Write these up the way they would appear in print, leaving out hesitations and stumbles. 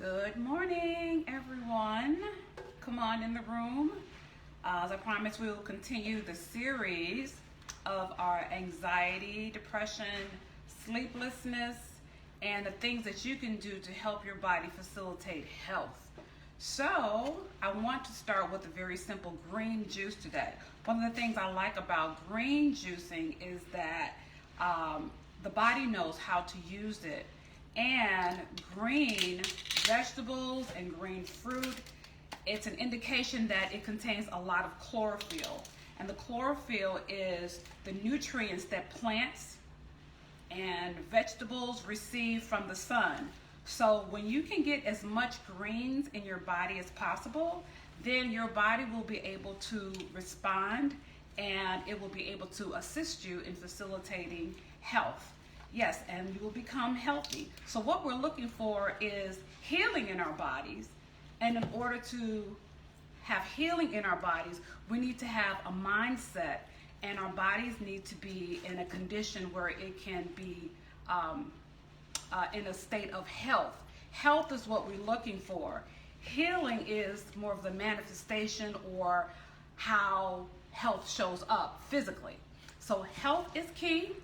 Good morning, everyone. Come on in the room. As I promised, we will continue the series of our anxiety, depression, sleeplessness, and the things that you can do to help your body facilitate health. So, I want to start with a very simple green juice today. One of the things I like about green juicing is that the body knows how to use it. And green vegetables and green fruit, it's an indication that it contains a lot of chlorophyll. And the chlorophyll is the nutrients that plants and vegetables receive from the sun. So when you can get as much greens in your body as possible, then your body will be able to respond and it will be able to assist you in facilitating health. Yes, and you will become healthy. So what we're looking for is healing in our bodies. And in order to have healing in our bodies, we need to have a mindset, and our bodies need to be in a condition where it can be in a state of health. Health is what we're looking for. Healing is more of the manifestation or how health shows up physically. So health is key.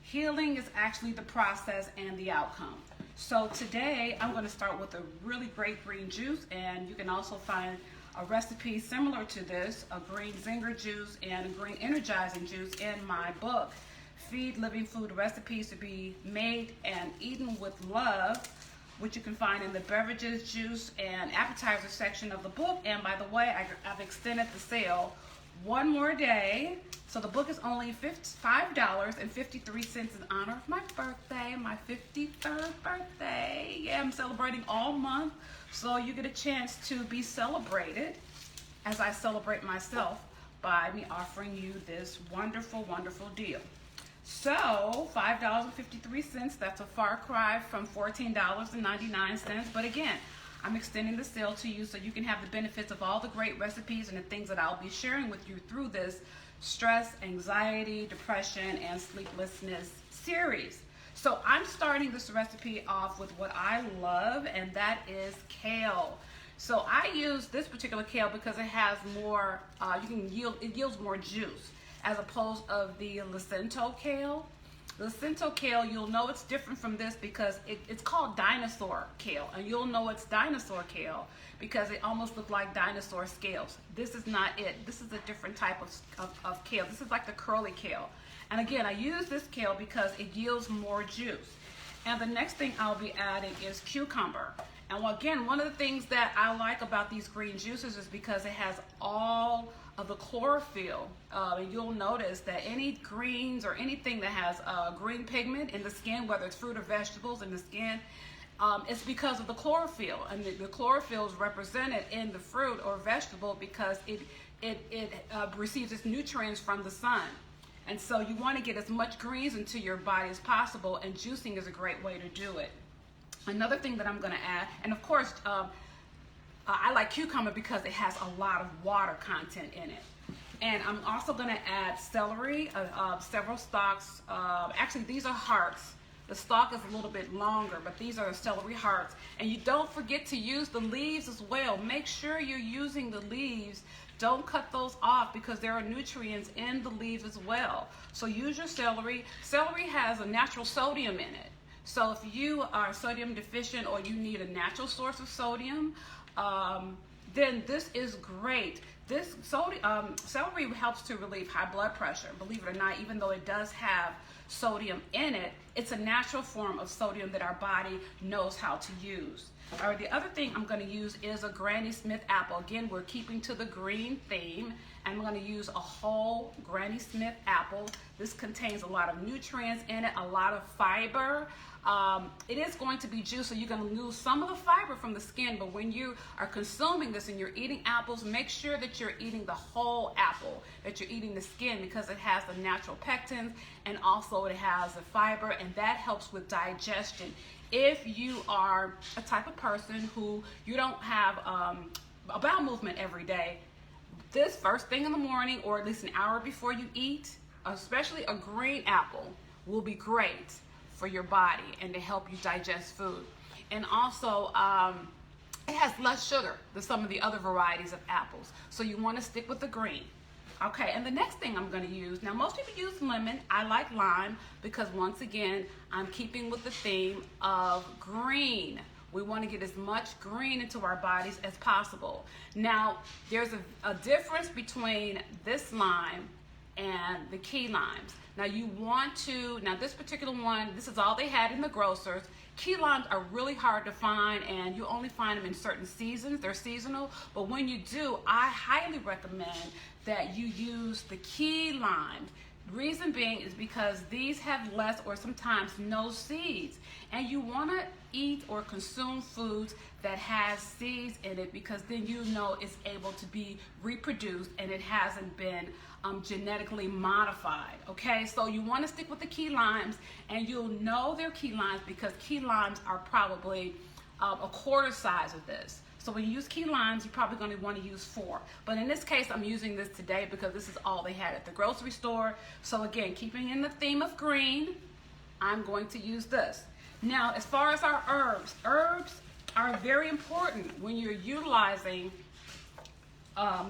Healing is actually the process and the outcome. So today I'm going to start with a really great green juice, and you can also find a recipe similar to this, a Green Zinger Juice and a Green Energizing Juice in my book, Feed Living Food Recipes to be Made and Eaten with Love, which you can find in the beverages, juice, and appetizer section of the book. And by the way, I've extended the sale one more day. So the book is only $5.53 in honor of my birthday, my 53rd birthday. Yeah, I'm celebrating all month. So you get a chance to be celebrated as I celebrate myself by me offering you this wonderful, wonderful deal. So $5.53, that's a far cry from $14.99. But again, I'm extending the sale to you so you can have the benefits of all the great recipes and the things that I'll be sharing with you through this stress, anxiety, depression, and sleeplessness series. So I'm starting this recipe off with what I love, and that is kale. So I use this particular kale because it has more, it yields more juice as opposed of the Lacento kale. Lacento kale, you'll know it's different from this because it's called dinosaur kale, and you'll know it's dinosaur kale because it almost look like dinosaur scales. This is not it. This is a different type of kale. This is like the curly kale. And again, I use this kale because it yields more juice. And the next thing I'll be adding is cucumber. And again, one of the things that I like about these green juices is because it has all of the chlorophyll. And you'll notice that any greens or anything that has green pigment in the skin, whether it's fruit or vegetables in the skin, it's because of the chlorophyll. And the chlorophyll is represented in the fruit or vegetable because it receives its nutrients from the sun. And so you want to get as much greens into your body as possible, and juicing is a great way to do it. Another thing that I'm going to add, and of course, I like cucumber because it has a lot of water content in it. And I'm also going to add celery, several stalks. Actually, these are hearts. The stalk is a little bit longer, but these are celery hearts. And you don't forget to use the leaves as well. Make sure you're using the leaves. Don't cut those off because there are nutrients in the leaves as well. So use your celery. Celery has a natural sodium in it. So if you are sodium deficient or you need a natural source of sodium, then this is great. This celery helps to relieve high blood pressure. Believe it or not, even though it does have sodium in it, it's a natural form of sodium that our body knows how to use. All right, the other thing I'm going to use is a Granny Smith apple. Again, we're keeping to the green theme. I'm going to use a whole Granny Smith apple. This contains a lot of nutrients in it, a lot of fiber. It is going to be juice, so you're going to lose some of the fiber from the skin, but when you are consuming this and you're eating apples, make sure that you're eating the whole apple, that you're eating the skin, because it has the natural pectins and also it has the fiber, and that helps with digestion. If you are a type of person who you don't have a bowel movement every day, this first thing in the morning or at least an hour before you eat, especially a green apple, will be great for your body and to help you digest food. and also it has less sugar than some of the other varieties of apples. So you want to stick with the green. Okay, and the next thing I'm going to use, now most people use lemon. I like lime because once again, I'm keeping with the theme of green. We want to get as much green into our bodies as possible. Now, there's a difference between this lime and the key limes. Now you want to, now this particular one, this is all they had in the grocers. Key limes are really hard to find, and you only find them in certain seasons. They're seasonal, but when you do, I highly recommend that you use the key limes. Reason being is because these have less or sometimes no seeds, and you want to eat or consume foods that has seeds in it, because then you know it's able to be reproduced and it hasn't been genetically modified. Okay, so you want to stick with the key limes, and you'll know they're key limes because key limes are probably a quarter size of this. So when you use key limes, you're probably going to want to use 4. But in this case, I'm using this today because this is all they had at the grocery store. So again, keeping in the theme of green, I'm going to use this. Now, as far as our herbs, herbs are very important when you're utilizing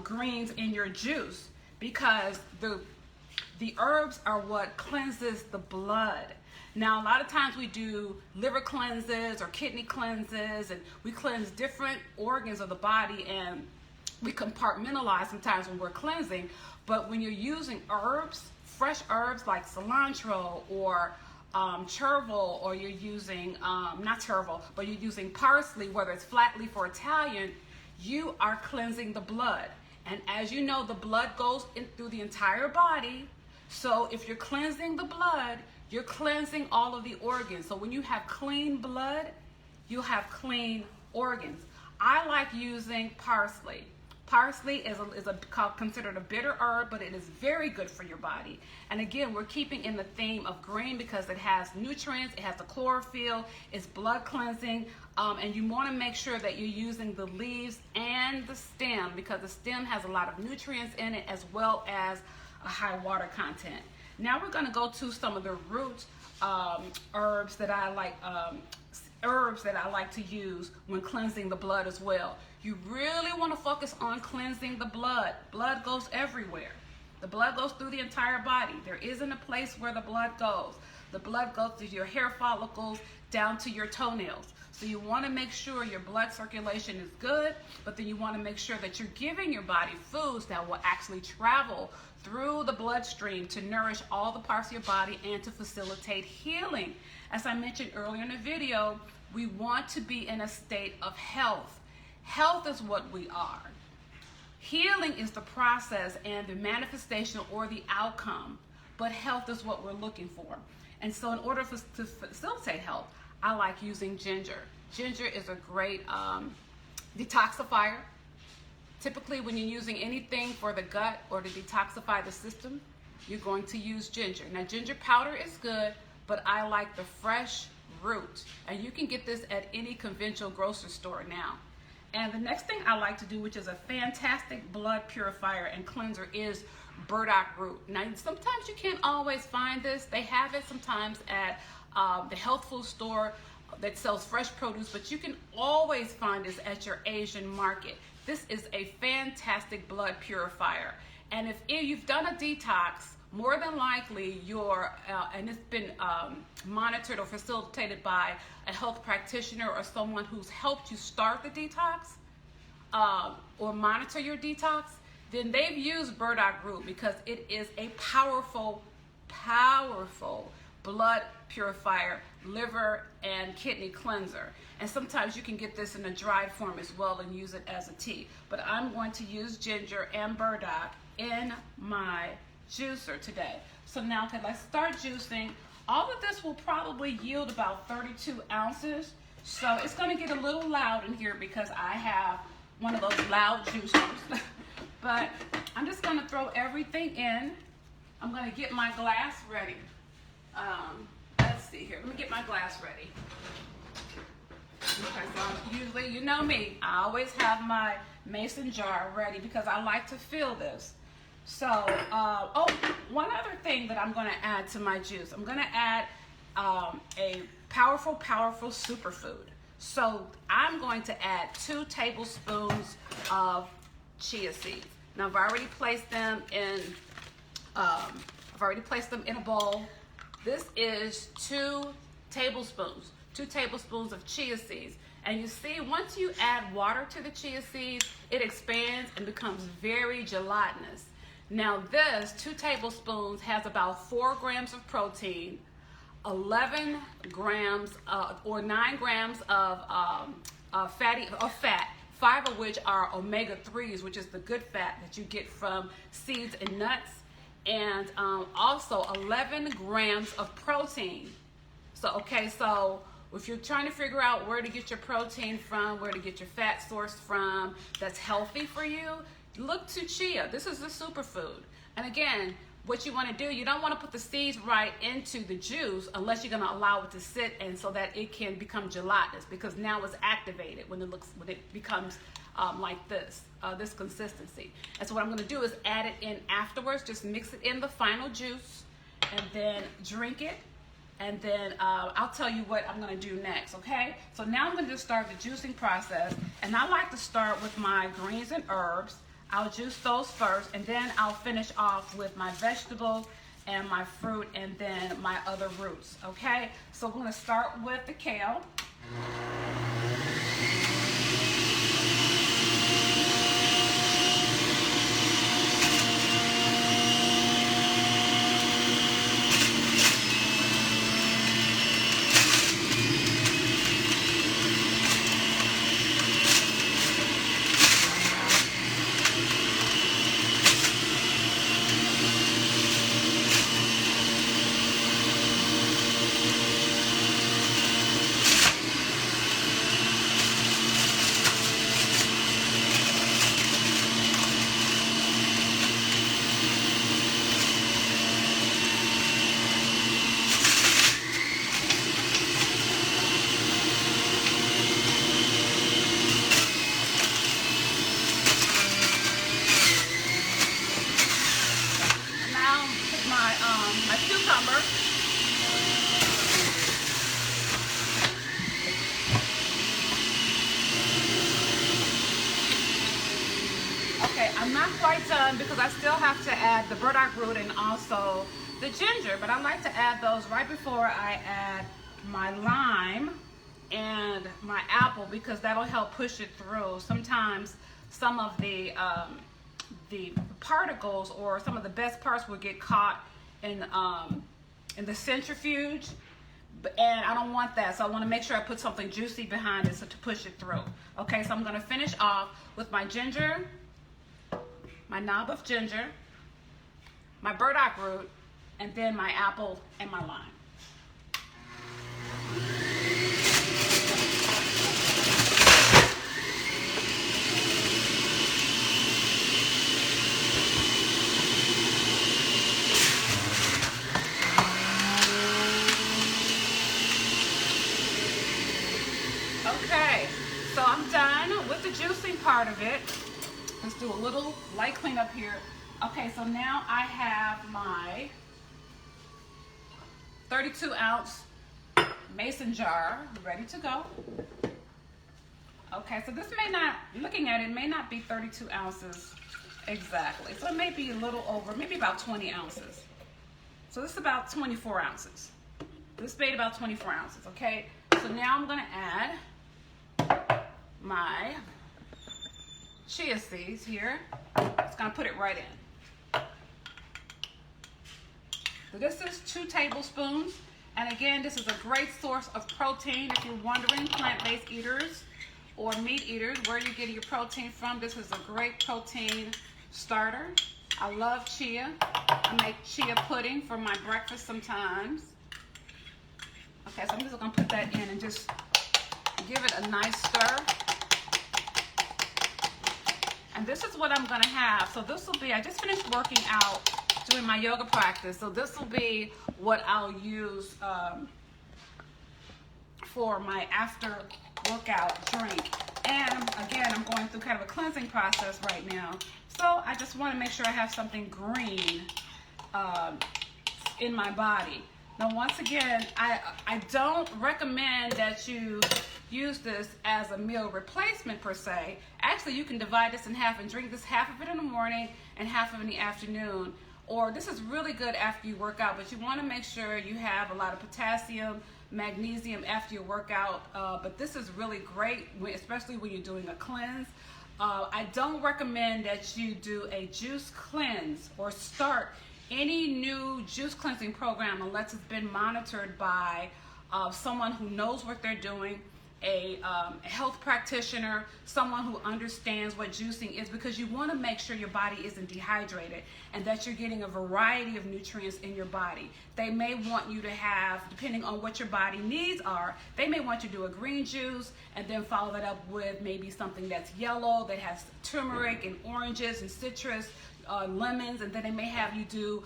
greens in your juice, because the herbs are what cleanses the blood. Now, a lot of times we do liver cleanses or kidney cleanses, and we cleanse different organs of the body, and we compartmentalize sometimes when we're cleansing. But when you're using herbs, fresh herbs like cilantro or chervil, or you're using, not chervil, but you're using parsley, whether it's flat leaf or Italian, you are cleansing the blood. And as you know, the blood goes in through the entire body. So if you're cleansing the blood, you're cleansing all of the organs. So when you have clean blood, you have clean organs. I like using parsley. Parsley is considered a bitter herb, but it is very good for your body. And again, we're keeping in the theme of green because it has nutrients, it has the chlorophyll, it's blood cleansing, and you want to make sure that you're using the leaves and the stem, because the stem has a lot of nutrients in it as well as a high water content. Now we're going to go to some of the root herbs that I like to use when cleansing the blood as well. You really want to focus on cleansing the blood. Blood goes everywhere. The blood goes through the entire body. There isn't a place where the blood goes. The blood goes through your hair follicles down to your toenails. So you want to make sure your blood circulation is good, but then you want to make sure that you're giving your body foods that will actually travel through the bloodstream to nourish all the parts of your body and to facilitate healing. As I mentioned earlier in the video, we want to be in a state of health. Health is what we are. Healing is the process and the manifestation or the outcome, but health is what we're looking for. And so in order to facilitate health, I like using ginger. Ginger is a great detoxifier. Typically, when you're using anything for the gut or to detoxify the system, you're going to use ginger. Now, ginger powder is good, but I like the fresh root. And you can get this at any conventional grocery store now. And the next thing I like to do, which is a fantastic blood purifier and cleanser, is burdock root. Now, sometimes you can't always find this. They have it sometimes at the health food store that sells fresh produce, but you can always find this at your Asian market. This is a fantastic blood purifier. And if you've done a detox, more than likely and it's been monitored or facilitated by a health practitioner or someone who's helped you start the detox or monitor your detox, then they've used burdock root because it is a powerful, powerful blood purifier, liver and kidney cleanser. And sometimes you can get this in a dried form as well and use it as a tea. But I'm going to use ginger and burdock in my juicer today. So now let's start juicing. All of this will probably yield about 32 ounces. So it's going to get a little loud in here because I have one of those loud juicers. But I'm just going to throw everything in. I'm going to get my glass ready. Let's see here. Let me get my glass ready. Okay, so usually, you know me, I always have my mason jar ready because I like to fill this. So, one other thing that I'm going to add to my juice. I'm going to add a powerful, powerful superfood. So I'm going to add 2 tablespoons of chia seeds. Now I've already placed them in a bowl. This is 2 tablespoons of chia seeds. And you see, once you add water to the chia seeds, it expands and becomes very gelatinous. Now this 2 tablespoons has about 4 grams of protein, 11 grams or 9 grams of fat, 5 of which are omega-3s, which is the good fat that you get from seeds and nuts, and also 11 grams of protein. So, okay, so if you're trying to figure out where to get your protein from, where to get your fat source from that's healthy for you, look to chia. This is a superfood. And again, what you want to do, you don't want to put the seeds right into the juice unless you're going to allow it to sit and so that it can become gelatinous, because now it's activated when it becomes like this consistency. And so what I'm going to do is add it in afterwards, just mix it in the final juice and then drink it. And then I'll tell you what I'm going to do next, okay? So now I'm going to just start the juicing process. And I like to start with my greens and herbs. I'll juice those first, and then I'll finish off with my vegetables and my fruit and then my other roots, okay? So we're going to start with the kale. My cucumber. Okay, I'm not quite done because I still have to add the burdock root and also the ginger, but I like to add those right before I add my lime and my apple, because that'll help push it through. Sometimes some of the particles or some of the best parts will get caught in the centrifuge, and I don't want that, so I want to make sure I put something juicy behind it so to push it through. Okay, so I'm going to finish off with my ginger, my knob of ginger, my burdock root, and then my apple and my lime. Okay, so I'm done with the juicing part of it. Let's do a little light cleanup here. Okay, so now I have my 32-ounce mason jar ready to go. Okay, so this may not, looking at it, may not be 32 ounces exactly. So it may be a little over, maybe about 20 ounces. So this is about 24 ounces. This made about 24 ounces, okay? So now I'm gonna add my chia seeds here. Just gonna put it right in. So this is 2 tablespoons. And again, this is a great source of protein. If you're wondering, plant-based eaters or meat eaters, where you get your protein from, this is a great protein starter. I love chia. I make chia pudding for my breakfast sometimes. Okay, so I'm just gonna put that in and just give it a nice stir. And this is what I'm gonna have. So this will be, I just finished working out, doing my yoga practice. So this will be what I'll use for my after workout drink. And again, I'm going through kind of a cleansing process right now. So I just want to make sure I have something green in my body. Now, once again, I don't recommend that you use this as a meal replacement per se. Actually, you can divide this in half and drink this half of it in the morning and half of it in the afternoon. Or this is really good after you work out, but you want to make sure you have a lot of potassium, magnesium after your workout. But this is really great, especially when you're doing a cleanse. I don't recommend that you do a juice cleanse or start any new juice cleansing program unless it's been monitored by someone who knows what they're doing, a health practitioner, someone who understands what juicing is, because you want to make sure your body isn't dehydrated and that you're getting a variety of nutrients in your body. They may want you to have, depending on what your body needs are, they may want you to do a green juice and then follow that up with maybe something that's yellow that has turmeric and oranges and citrus, lemons, and then they may have you do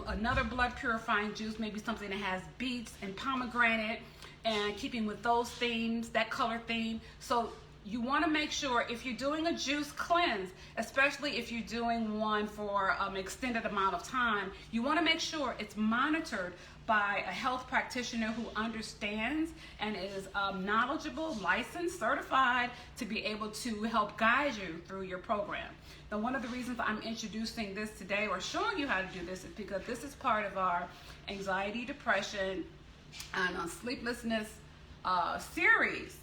another blood purifying juice, maybe something that has beets and pomegranate, and keeping with those themes, that color theme. So you want to make sure if you're doing a juice cleanse, especially if you're doing one for an extended amount of time, you want to make sure it's monitored by a health practitioner who understands and is knowledgeable, licensed, certified to be able to help guide you through your program. Now, one of the reasons I'm introducing this today or showing you how to do this is because this is part of our anxiety, depression, and sleeplessness series.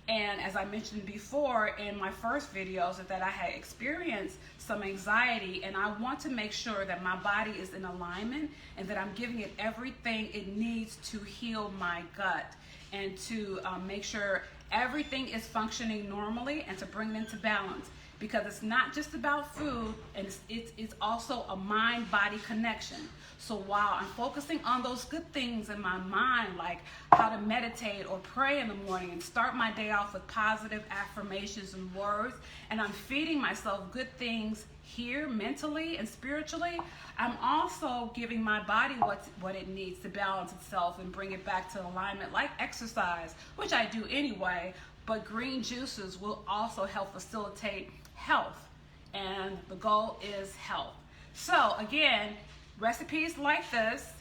And as I mentioned before in my first videos, that I had experienced some anxiety, and I want to make sure that my body is in alignment and that I'm giving it everything it needs to heal my gut and to make sure everything is functioning normally and to bring it into balance. Because it's not just about food, and it's also a mind-body connection. So while I'm focusing on those good things in my mind, like how to meditate or pray in the morning and start my day off with positive affirmations and words, and I'm feeding myself good things here mentally and spiritually, I'm also giving my body what it needs to balance itself and bring it back to alignment, like exercise, which I do anyway, but green juices will also help facilitate health, and the goal is health. So again, recipes like this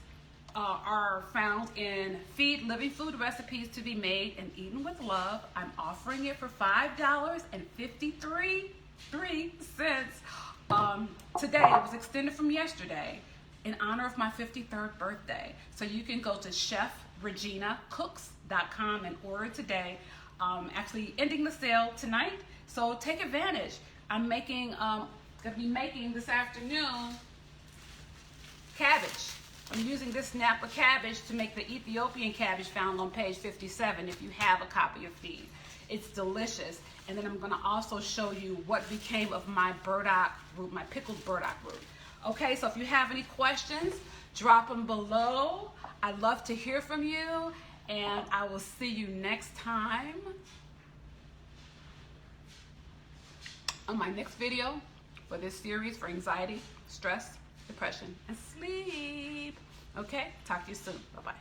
are found in Feed Living Food Recipes to be Made and Eaten with Love. I'm offering it for $5.53 today. It was extended from yesterday in honor of my 53rd birthday. So you can go to chefreginacooks.com and order today. Actually ending the sale tonight, so take advantage. I'm gonna be making this afternoon cabbage. I'm using this snap of cabbage to make the Ethiopian cabbage found on page 57 if you have a copy of Feed. It's delicious. And then I'm gonna also show you what became of my burdock root, my pickled burdock root. Okay, so if you have any questions, drop them below. I'd love to hear from you, and I will see you next time on my next video for this series for anxiety, stress, depression, and sleep. Okay, talk to you soon. Bye-bye.